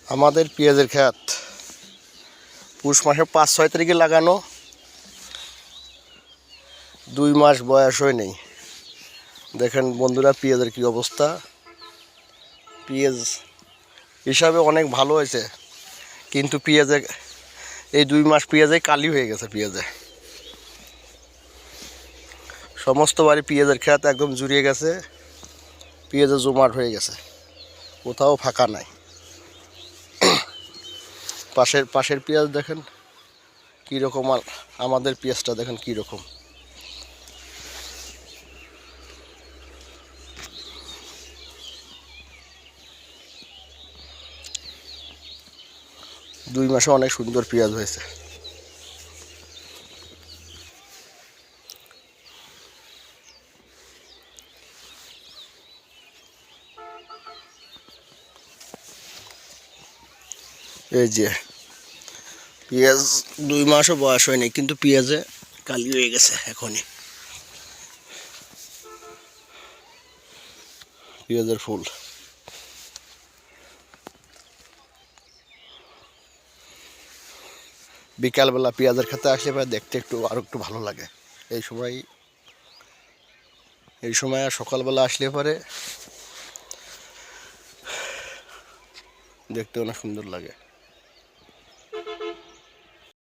আমাদের পেঁয়াজের ক্ষেত পুষ মাসে 5-6 তারিখে লাগানো, 2 মাস বয়স হয় নেই। দেখেন বন্ধুরা পেঁয়াজের কি অবস্থা। পেঁয়াজ হিসাবে অনেক ভালো হয়েছে, কিন্তু পেঁয়াজে এই 2 মাস পেঁয়াজে কালি হয়ে গেছে। পেঁয়াজে সমস্ত বাড়ি পেঁয়াজের ক্ষেত একদম জুড়িয়ে গেছে, পেঁয়াজে জমাট হয়ে গেছে, কোথাও ফাঁকা নাই। পাশের পেঁয়াজ দেখেন কীরকম, আর আমাদের পেঁয়াজটা দেখেন কীরকম। দুই মাসে অনেক সুন্দর পেঁয়াজ হয়েছে। এই যে পেঁয়াজ 2 মাসও বয়স হয়নি, কিন্তু পেঁয়াজে কালি হয়ে গেছে এখনই। পেঁয়াজের ফুল বিকালবেলা পেঁয়াজের খেতে আসলে পরে দেখতে আরও একটু ভালো লাগে। এই সময় আর সকালবেলা আসলে পরে দেখতে অনেক সুন্দর লাগে।